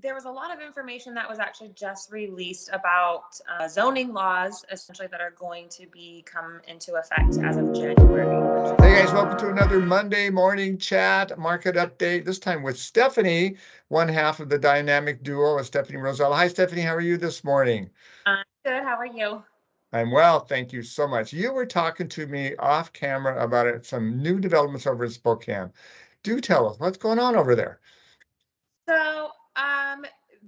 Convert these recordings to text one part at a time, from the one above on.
There was a lot of information that was actually just released about zoning laws, essentially, that are going to come into effect as of January. Hey guys, welcome to another Monday morning chat market update. This time with Stephanie, one half of the dynamic duo of Stephanie Rosella. Hi, Stephanie. How are you this morning? I'm good. How are you? I'm well. Thank you so much. You were talking to me off camera about some new developments over in Spokane. Do tell us what's going on over there. So,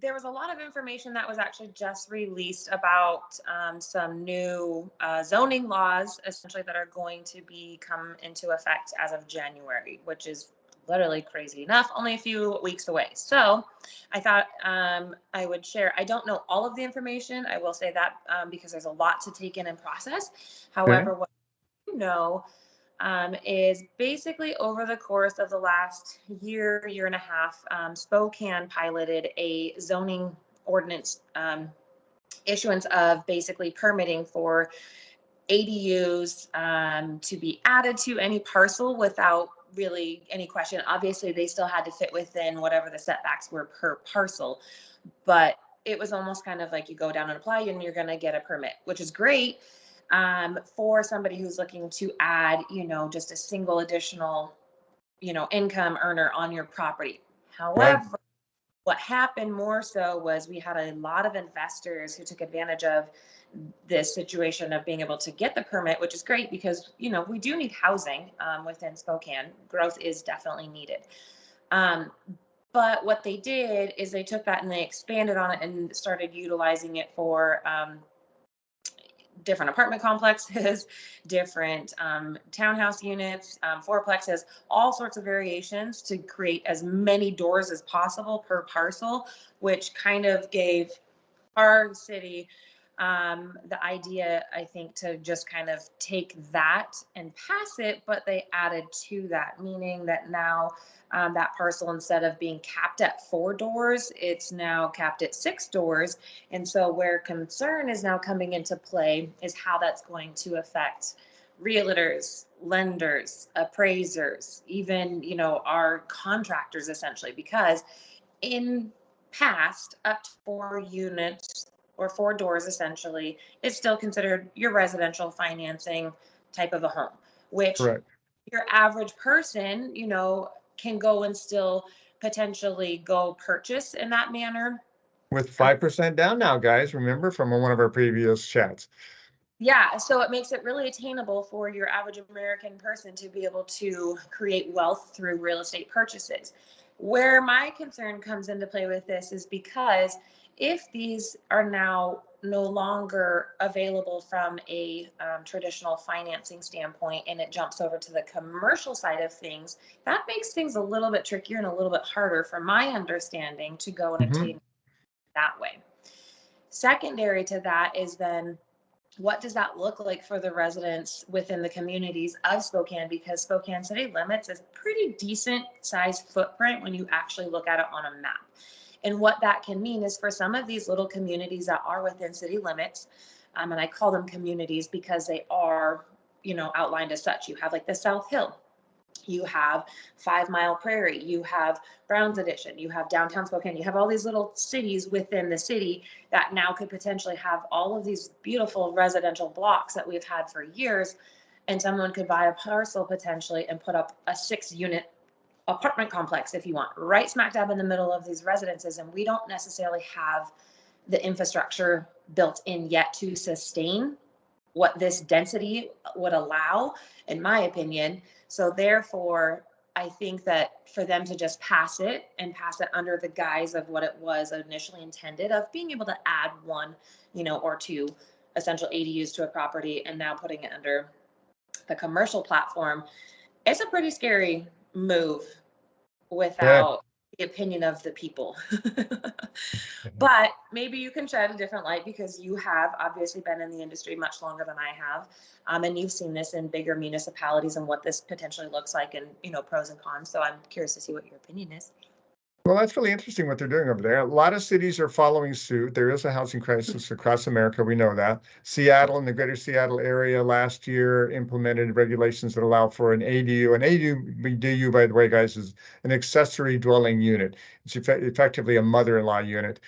there was a lot of information that was actually just released about some new zoning laws, essentially, that are going to come into effect as of January, which is literally crazy enough, only a few weeks away. So I thought I would share. I don't know all of the information. I will say that because there's a lot to take in and process. Okay. However, what I do know is basically over the course of the last year and a half, Spokane piloted a zoning ordinance issuance of basically permitting for ADUs to be added to any parcel without really any question. Obviously, they still had to fit within whatever the setbacks were per parcel, but it was almost kind of like you go down and apply and you're going to get a permit, which is great for somebody who's looking to add, just a single additional, income earner on your property. Right. However, what happened more so was we had a lot of investors who took advantage of this situation of being able to get the permit, which is great because, we do need housing within Spokane. Growth is definitely needed. But what they did is they took that and they expanded on it and started utilizing it for different apartment complexes, different townhouse units, fourplexes, all sorts of variations to create as many doors as possible per parcel, which kind of gave our city the idea, I think, to just kind of take that and pass it, but they added to that, meaning that now that parcel, instead of being capped at 4 doors, it's now capped at 6 doors. And so where concern is now coming into play is how that's going to affect realtors, lenders, appraisers, even, our contractors, essentially, because in past, up to 4 units or 4 doors, essentially, is still considered your residential financing type of a home, which Correct. your average person, can go and still potentially go purchase in that manner. With 5% down now, guys. Remember from one of our previous chats. Yeah, so it makes it really attainable for your average American person to be able to create wealth through real estate purchases. Where my concern comes into play with this is because if these are now no longer available from a traditional financing standpoint and it jumps over to the commercial side of things, that makes things a little bit trickier and a little bit harder, from my understanding, to go and Mhm. obtain that way. Secondary to that is then, what does that look like for the residents within the communities of Spokane? Because Spokane city limits is pretty decent sized footprint when you actually look at it on a map. And what that can mean is for some of these little communities that are within city limits, and I call them communities because they are, outlined as such. You have like the South Hill, you have 5 Mile Prairie, you have Brown's Addition, you have downtown Spokane, you have all these little cities within the city that now could potentially have all of these beautiful residential blocks that we've had for years. And someone could buy a parcel potentially and put up a 6-unit apartment complex, if you want, right smack dab in the middle of these residences. And we don't necessarily have the infrastructure built in yet to sustain what this density would allow, in my opinion. So therefore, I think that for them to just pass it under the guise of what it was initially intended, of being able to add 1, or 2 essential ADUs to a property, and now putting it under the commercial platform, it's a pretty scary move Yeah. without the opinion of the people. But maybe you can shed a different light because you have obviously been in the industry much longer than I have. And you've seen this in bigger municipalities and what this potentially looks like, and, pros and cons. So I'm curious to see what your opinion is. Well, that's really interesting what they're doing over there. A lot of cities are following suit. There is a housing crisis across America. We know that. Seattle and the greater Seattle area last year implemented regulations that allow for an ADU. An ADU, by the way, guys, is an accessory dwelling unit. It's effectively a mother-in-law unit.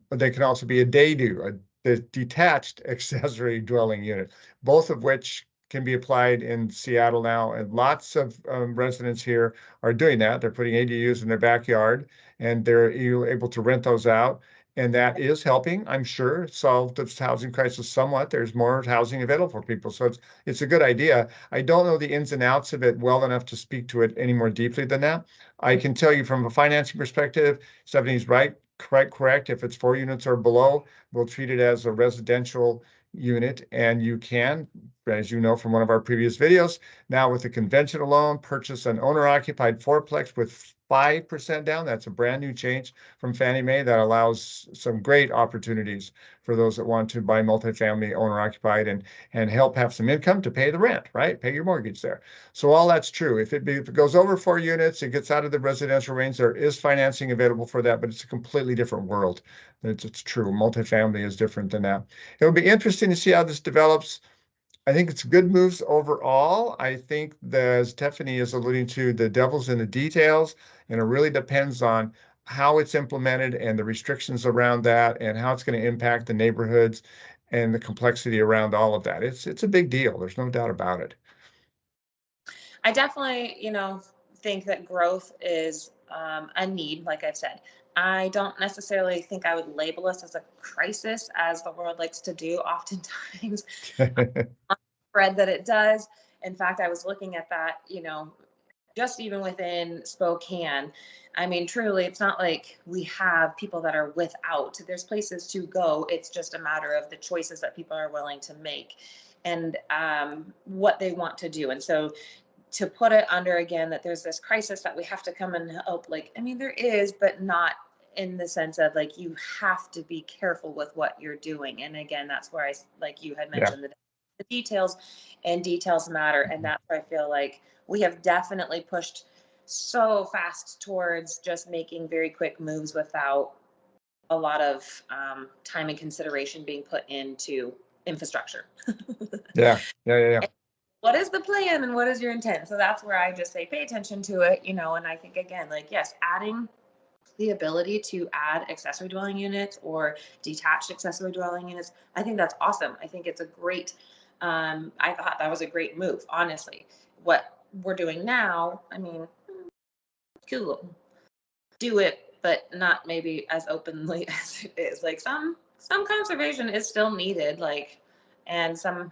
They can also be a DADU, the detached accessory dwelling unit, both of which can be applied in Seattle now. And lots of residents here are doing that. They're putting ADUs in their backyard and they're able to rent those out. And that is helping, I'm sure, solve the housing crisis somewhat. There's more housing available for people. So it's a good idea. I don't know the ins and outs of it well enough to speak to it any more deeply than that. I can tell you from a financing perspective, Stephanie's right, correct. If it's 4 units or below, we'll treat it as a residential unit, and you can, as you know from one of our previous videos, now with a conventional loan, purchase an owner-occupied fourplex with 5% down. That's a brand new change from Fannie Mae that allows some great opportunities for those that want to buy multifamily owner-occupied and help have some income to pay the rent, right? Pay your mortgage there. So all that's true. If it goes over 4 units, it gets out of the residential range. There is financing available for that, but it's a completely different world. It's true. Multifamily is different than that. It'll be interesting to see how this develops. I think it's good moves overall. I think as Stephanie is alluding to, the devil's in the details, and it really depends on how it's implemented and the restrictions around that and how it's going to impact the neighborhoods and the complexity around all of that. It's a big deal. There's no doubt about it. I definitely, think that growth is a need, like I've said. I don't necessarily think I would label us as a crisis, as the world likes to do oftentimes. Spread that it does. In fact, I was looking at that, just even within Spokane. I mean, truly, it's not like we have people that are without. There's places to go. It's just a matter of the choices that people are willing to make and what they want to do. And so to put it under again that there's this crisis that we have to come and help, like, I mean, there is, but not in the sense of like you have to be careful with what you're doing. And again, that's where like you had Yeah. mentioned, the details, and details matter. And that's where I feel like we have definitely pushed so fast towards just making very quick moves without a lot of time and consideration being put into infrastructure. Yeah. What is the plan and what is your intent? So that's where I just say pay attention to it, and I think again, like, yes, adding the ability to add accessory dwelling units or detached accessory dwelling units, I think that's awesome. I think it's a great, I thought that was a great move, honestly. What we're doing now, I mean, cool, do it, but not maybe as openly as it is. Like some conservation is still needed, like, and some,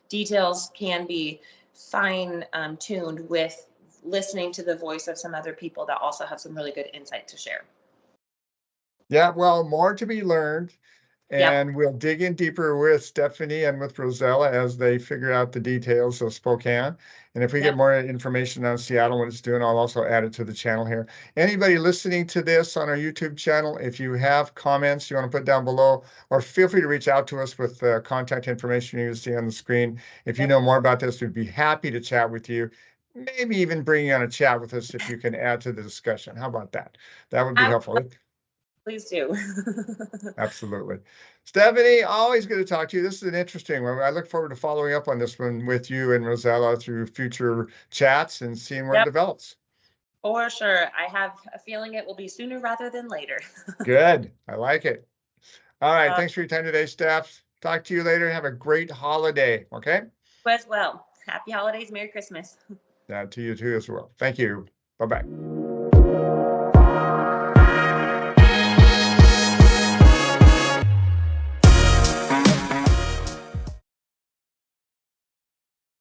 details can be fine tuned with listening to the voice of some other people that also have some really good insight to share. Yeah, well, more to be learned. Yep. And we'll dig in deeper with Stephanie and with Rosella as they figure out the details of Spokane. And if we get Yep. more information on Seattle, what it's doing, I'll also add it to the channel here. Anybody listening to this on our YouTube channel, if you have comments you want to put down below, or feel free to reach out to us with contact information you see on the screen. If you Yep. know more about this, we'd be happy to chat with you. Maybe even bring you on a chat with us if you can add to the discussion. How about that? That would be helpful. Please do. Absolutely. Stephanie, always good to talk to you. This is an interesting one. I look forward to following up on this one with you and Rosella through future chats and seeing where it Yep, develops. for sure. I have a feeling it will be sooner rather than later. Good. I like it. All right. uh, Thanks for your time today, Steph. Talk to you later. Have a great holiday. Okay. as well. Happy holidays. Merry Christmas. To you too as well. Thank you. Bye-bye.